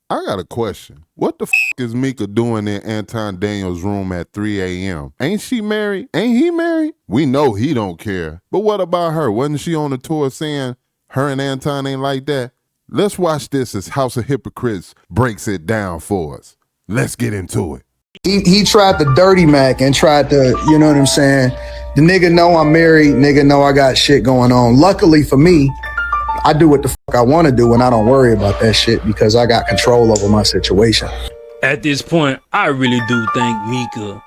I got a question. What the is Micca doing in Anton Daniels' room at 3 a.m.? Ain't she married? Ain't he married? We know he don't care. But what about her? Wasn't she on the tour saying her and Anton ain't like that? Let's watch this as House of Hypocrites breaks it down for us. Let's get into it. He tried to dirty Mac and tried to, you know what I'm saying? The nigga know I'm married, nigga know I got shit going on. Luckily for me, I do what the fuck I want to do and I don't worry about that shit because I got control over my situation. At this point, I really do think Micca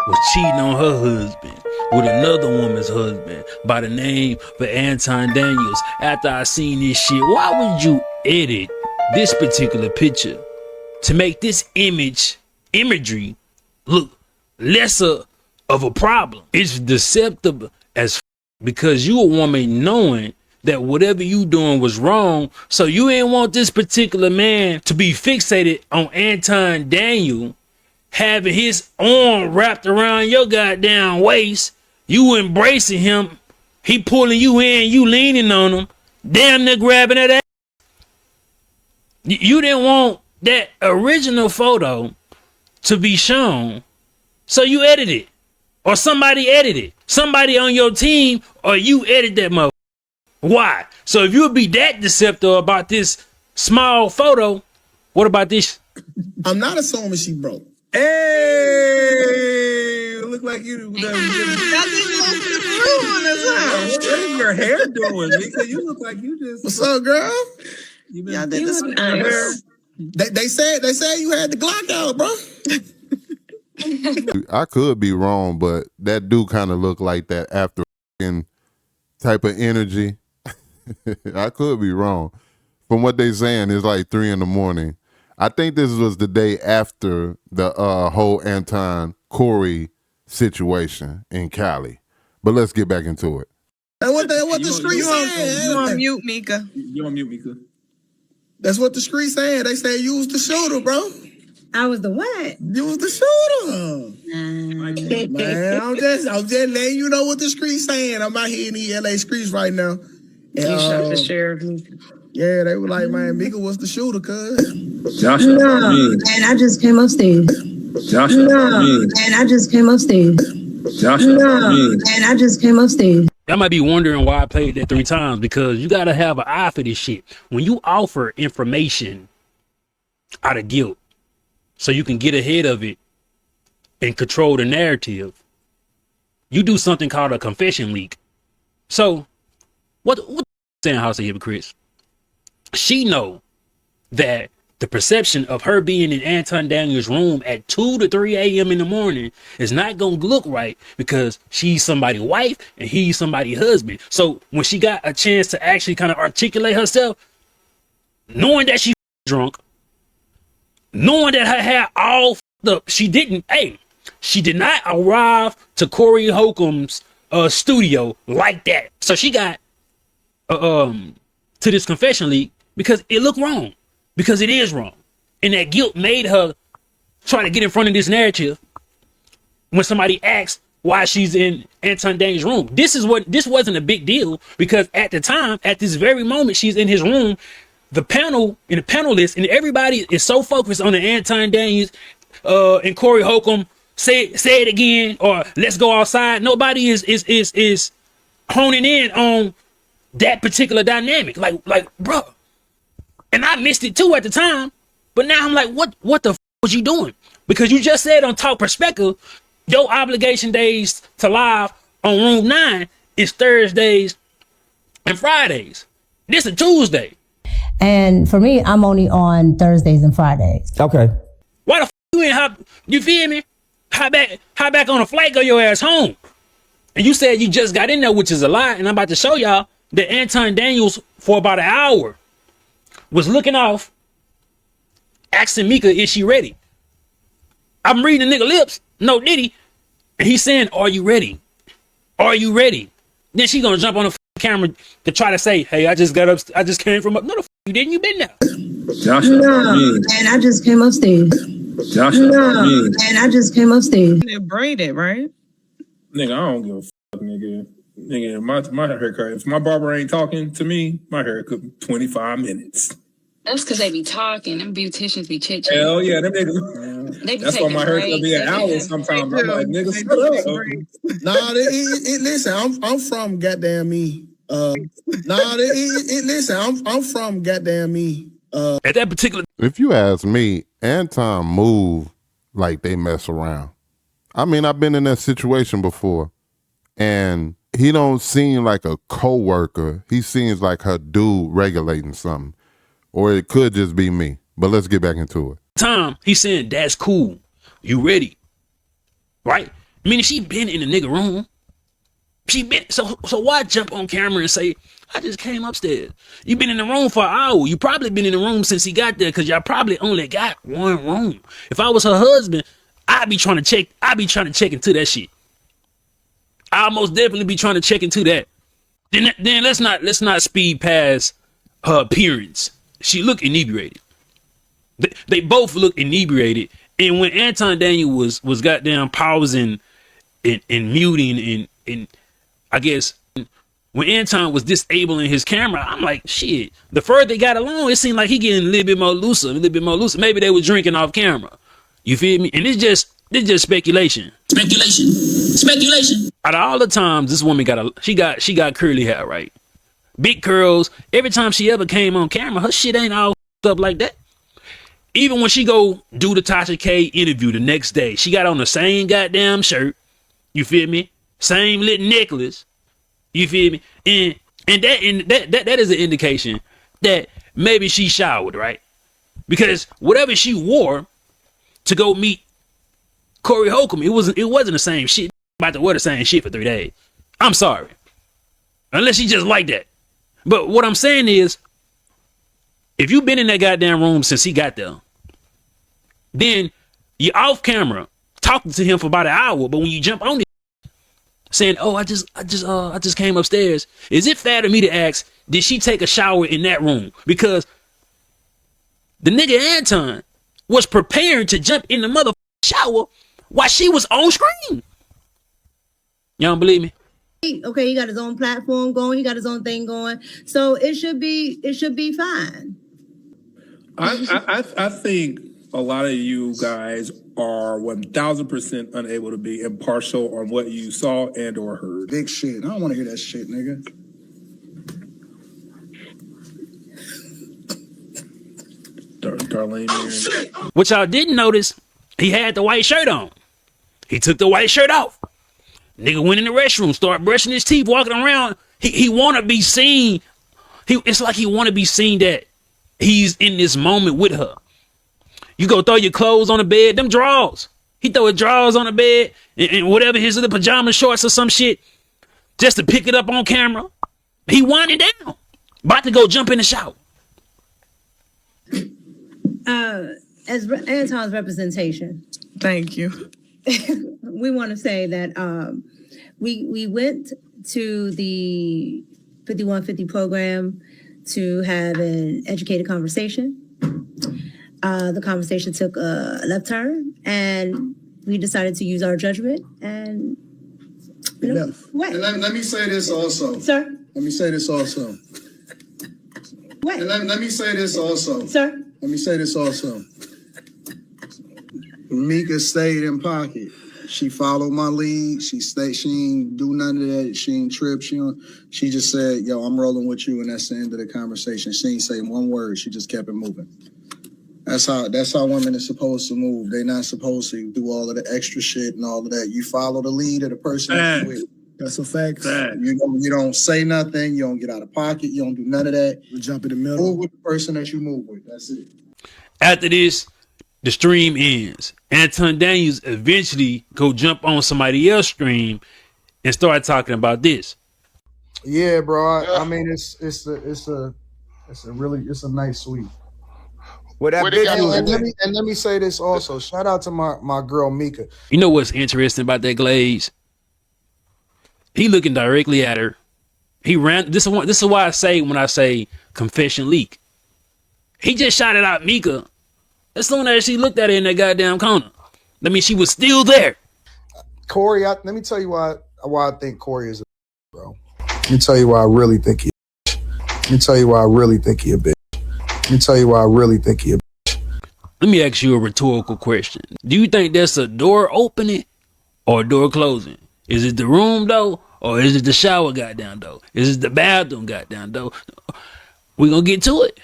was cheating on her husband with another woman's husband by the name of Anton Daniels. After I seen this shit, why would you edit this particular picture to make this imagery look lesser of a problem? It's deceptive as because you a woman knowing that whatever you doing was wrong, so you ain't want this particular man to be fixated on Anton Daniel having his arm wrapped around your goddamn waist, you embracing him, he pulling you in, you leaning on him, damn near grabbing that ass. You didn't want that original photo to be shown, so you edited it, or somebody edited, somebody on your team, or you edit that motherfucker. Why? So if you would be that deceptive about this small photo, what about this? I'm not assuming she broke. Hey, look like you. What is your hair doing, Micca? You look like you just. What's up, girl? You been nice. They said you had the Glock out, bro. I could be wrong, but that do kind of look like that after type of energy. I could be wrong. From what they saying, it's like 3 a.m. I think this was the day after the whole Anton Corey situation in Cali. But let's get back into it. And what the street saying? You on mute, Micca. You on mute, Micca. That's what the street saying. They say you was the shooter, bro. I was the what? You was the shooter. Man, I'm just letting you know what the streets saying. I'm out here in the LA streets right now. And, you shot the sheriff. Yeah, they were like, man, Micca was the shooter, cuz. No, man, I just came upstairs. No, man, I just came upstairs. No, man, I just came upstairs. Y'all might be wondering why I played that 3 times, because you gotta have an eye for this shit. When you offer information out of guilt, so you can get ahead of it and control the narrative, you do something called a confession leak. So, what saying, House of Hypocrites? She know that the perception of her being in Anton Daniels' room at 2 to 3 a.m. in the morning is not gonna look right because she's somebody's wife and he's somebody's husband. So when she got a chance to actually kind of articulate herself, knowing that she's drunk, knowing that her hair all up, she did not arrive to Corey Holcomb's studio like that. So she got to this confession leak because it looked wrong, because it is wrong, and that guilt made her try to get in front of this narrative. When somebody asks why she's in Anton Daniels' room, this wasn't a big deal, because at the time, at this very moment, she's in his room. The panel and the panelists and everybody is so focused on the Anton Daniels and Corey Holcomb say it again, or let's go outside. Nobody is honing in on that particular dynamic. Like, bro. And I missed it too at the time, but now I'm like, what the was you doing? Because you just said on Talk Perspective, your obligation days to live on Room 9 is Thursdays and Fridays. This is a Tuesday. And for me, I'm only on Thursdays and Fridays. Okay. Why the you ain't hop? You feel me? Hop back on a flight, go your ass home. And you said you just got in there, which is a lie. And I'm about to show y'all that Anton Daniels, for about an hour, was looking off, asking Micca, is she ready? I'm reading the nigga lips, no Diddy, and he's saying, are you ready? Are you ready? Then she gonna jump on the camera to try to say, hey, I just came from up. No, the you didn't, you been there. No, and I just came upstairs. No, and I just came upstairs. They're braided, right? Nigga, I don't give a fuck, nigga. Nigga, my haircut, if my barber ain't talking to me, my hair could 25 minutes. That's because they be talking. Them beauticians be chit-chatting. Hell yeah, them niggas. They be That's why taking my haircut breaks. be an hour sometimes. I'm like, nigga, shut up. Nah, listen, I'm from goddamn me. Listen, I'm from goddamn me. At that particular, If you ask me, Anton move like they mess around. I mean, I've been in that situation before, and he don't seem like a coworker. He seems like her dude regulating something, or it could just be me. But let's get back into it. time he's saying that's cool, you ready, right? I mean, she been in the nigga room. She been so why jump on camera and say I just came upstairs? You been in the room for an hour. You probably been in the room since he got there, because y'all probably only got one room. If I was her husband, I'd be trying to check into that shit. I'll most definitely be trying to check into that. Then let's not speed past her appearance. She looked inebriated. They both look inebriated. And when Anton Daniel was goddamn pausing and muting and I guess when Anton was disabling his camera, I'm like, shit. The further they got along, it seemed like he getting a little bit more looser. Maybe they were drinking off camera. You feel me? And it's just speculation. Speculation. Out of all the times this woman she got curly hair, right? Big curls. Every time she ever came on camera, her shit ain't all up like that. Even when she go do the Tasha K interview the next day, she got on the same goddamn shirt. You feel me? Same little necklace. You feel me? And that is an indication that maybe she showered, right? Because whatever she wore to go meet Corey Holcomb, it wasn't the same shit. About to wear the same shit for 3 days. I'm sorry. Unless she just like that. But what I'm saying is, if you've been in that goddamn room since he got there, then you're off camera talking to him for about an hour. But when you jump on it, saying, "Oh, I just came upstairs," is it fair to me to ask, did she take a shower in that room? Because the nigga Anton was preparing to jump in the mother shower while she was on screen. Y'all don't believe me? Okay, he got his own platform going. He got his own thing going. So it should be fine. I think a lot of you guys are 1000% unable to be impartial on what you saw and or heard. Big shit. I don't want to hear that shit, nigga. Darlene. What y'all didn't notice, he had the white shirt on. He took the white shirt off. Nigga went in the restroom, started brushing his teeth, walking around. He want to be seen. It's like he want to be seen that he's in this moment with her. You go throw your clothes on the bed, them drawers. He throw his drawers on the bed and whatever, his little pajama shorts or some shit, just to pick it up on camera. He winding down, about to go jump in the shower. As Anton's representation, Thank you. we want to say that we went to the 5150 program to have an educated conversation. The conversation took a left turn, and we decided to use our judgment. And what? And let me say this also, Sir? Let me say this also. What? And let me say this also. Sir? Let me say this also. Micca stayed in pocket. She followed my lead. She stayed. She ain't do none of that. She ain't trip. She just said, "Yo, I'm rolling with you," and that's the end of the conversation. She ain't say one word. She just kept it moving. That's how women are supposed to move. They're not supposed to do all of the extra shit and all of that. You follow the lead of the person you're with. That's a fact. You don't say nothing. You don't get out of pocket. You don't do none of that. You jump in the middle. Move with the person that you move with. That's it. After this, the stream ends. Anton Daniels eventually go jump on somebody else's stream and start talking about this. Yeah, bro. I mean, it's a nice sweep. What that bitch and let me say this also. Shout out to my girl Micca. You know what's interesting about that glaze? He looking directly at her. He ran. This is why I say when I say confession leak. He just shot it out Micca as soon as she looked at her in that goddamn corner. I mean, she was still there. Corey, let me tell you why I think Corey is a bro. Let me tell you why I really think he a bitch. Let me tell you why I really think he a Let me ask you a rhetorical question. Do you think that's a door opening or a door closing? Is it the room though, or is it the shower goddamn though? Is it the bathroom goddamn though? We gonna get to it.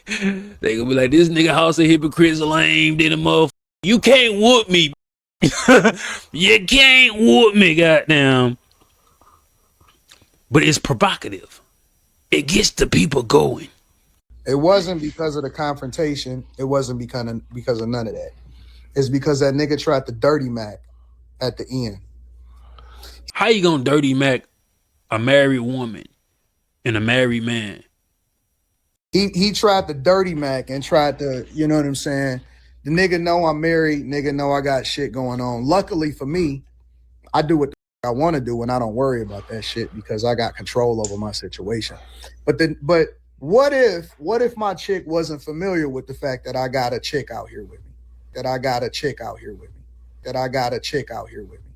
They gonna be like, this nigga House of Hypocrites lame, then a motherfucker. You can't whoop me. You can't whoop me, goddamn. But it's provocative. It gets the people going. It wasn't because of the confrontation. It wasn't because of none of that. It's because that nigga tried to dirty Mac at the end. How you gonna dirty Mac a married woman and a married man? He tried to dirty Mac and tried to, you know what I'm saying? The nigga know I'm married. Nigga know I got shit going on. Luckily for me, I do what the I want to do and I don't worry about that shit because I got control over my situation. But what if my chick wasn't familiar with the fact that I got a chick out here with me? That I got a chick out here with me. That I got a chick out here with me.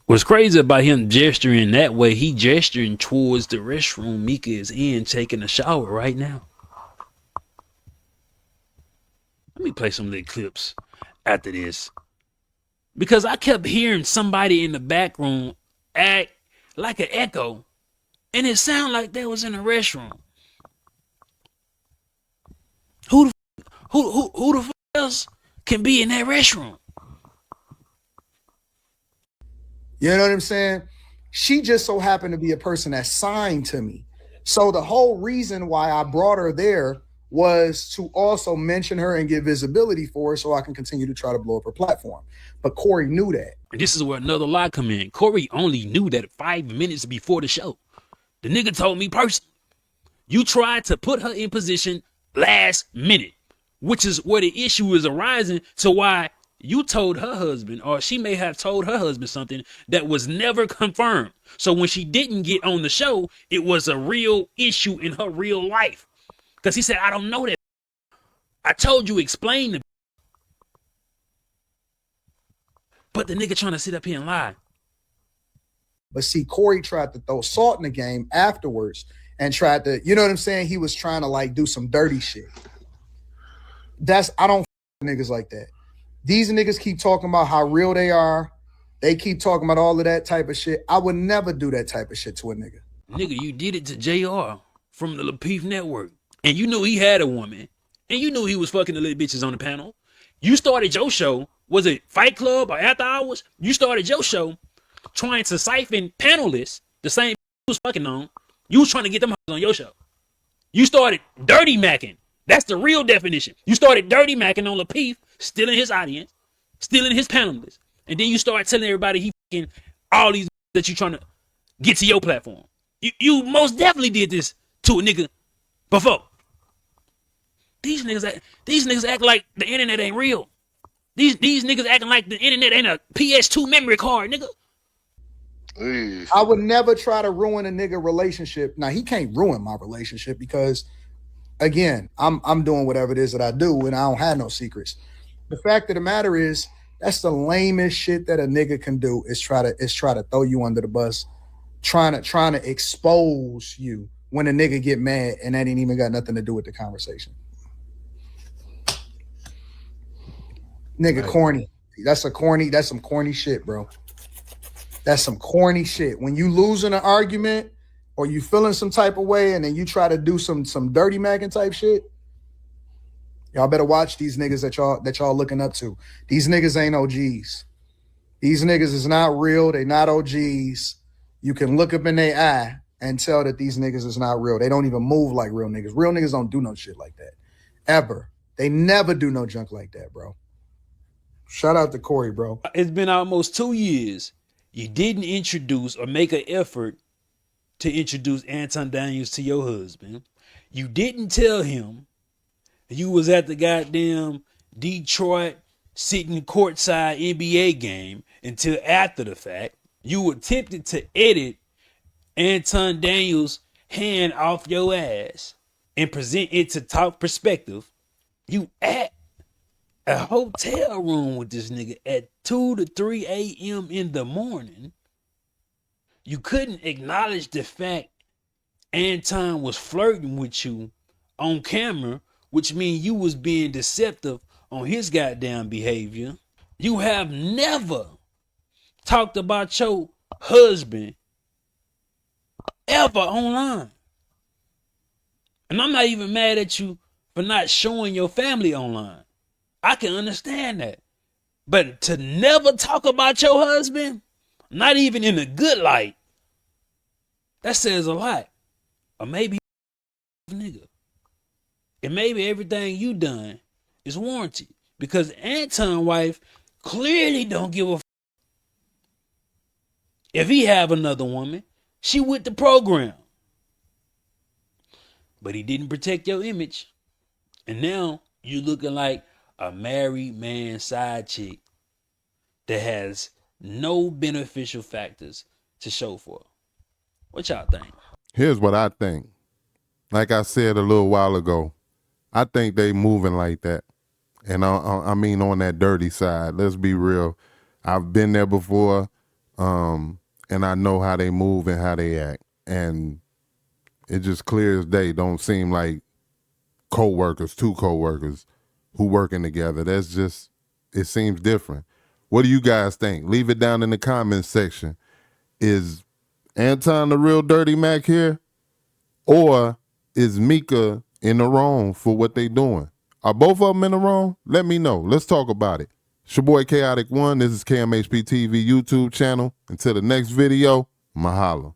What's crazy about him gesturing that way, he gesturing towards the restroom Micca is in taking a shower right now. Let me play some of the clips after this. Because I kept hearing somebody in the back room act like an echo. And it sounded like they was in a restroom. Who the fuck else can be in that restroom? You know what I'm saying? She just so happened to be a person that signed to me. So the whole reason why I brought her there was to also mention her and get visibility for her so I can continue to try to blow up her platform. But Corey knew that. And this is where another lie come in. Corey only knew that 5 minutes before the show. The nigga told me personally, you tried to put her in position last minute, which is where the issue is arising to why you told her husband, or she may have told her husband something that was never confirmed. So when she didn't get on the show, it was a real issue in her real life. Because he said, I don't know that. I told you, explain to me. But the nigga trying to sit up here and lie. But see, Corey tried to throw salt in the game afterwards and tried to, you know what I'm saying? He was trying to like do some dirty shit. I don't niggas like that. These niggas keep talking about how real they are. They keep talking about all of that type of shit. I would never do that type of shit to a nigga. Nigga, you did it to JR from the Lapeef Network. And you knew he had a woman. And you knew he was fucking the little bitches on the panel. You started your show. Was it Fight Club or After Hours? You started your show trying to siphon panelists, the same you was fucking on. You was trying to get them on your show. You started dirty macking. That's the real definition. You started dirty macking on Lapeef, stealing his audience, stealing his panelists. And then you start telling everybody he fucking all these that you trying to get to your platform. You most definitely did this to a nigga before. These niggas act like the internet ain't real. These niggas acting like the internet ain't a PS2 memory card, nigga. I would never try to ruin a nigga relationship. Now, he can't ruin my relationship because, again, I'm doing whatever it is that I do and I don't have no secrets. The fact of the matter is, that's the lamest shit that a nigga can do is try to throw you under the bus, trying to expose you when a nigga get mad and that ain't even got nothing to do with the conversation. Nigga, right. Corny. That's some corny shit, bro. That's some corny shit. When you losing an argument or you feeling some type of way and then you try to do some dirty macking type shit, y'all better watch these niggas that y'all looking up to. These niggas ain't OGs. These niggas is not real. They not OGs. You can look up in their eye and tell that these niggas is not real. They don't even move like real niggas. Real niggas don't do no shit like that. Ever. They never do no junk like that, bro. Shout out to Corey, bro. It's been almost 2 years. You didn't introduce or make an effort to introduce Anton Daniels to your husband. You didn't tell him you was at the goddamn Detroit sitting courtside NBA game until after the fact. You attempted to edit Anton Daniels' hand off your ass and present it to Talk Perspective. You at a hotel room with this nigga at 2 to 3 a.m. in the morning. You couldn't acknowledge the fact Anton was flirting with you on camera, which means you was being deceptive on his goddamn behavior. You have never talked about your husband ever online. And I'm not even mad at you for not showing your family online. I can understand that. But to never talk about your husband, not even in a good light, that says a lot. Or maybe nigga. And maybe everything you done is warranted. Because Anton's wife clearly don't give a f. If he have another woman, she with the program. But he didn't protect your image. And now you looking like a married man side chick that has no beneficial factors to show for. What y'all think? Here's what I think. Like I said a little while ago, I think they moving like that. And I mean on that dirty side. Let's be real. I've been there before, and I know how they move and how they act. And it just clear as day don't seem like two co-workers who working together. That's just, it seems different. What do you guys think? Leave it down in the comments section. Is Anton the real dirty Mac here? Or is Micca in the wrong for what they doing? Are both of them in the wrong? Let me know. Let's talk about it. It's your boy Chaotic One. This is KMHP TV YouTube channel. Until the next video, mahalo.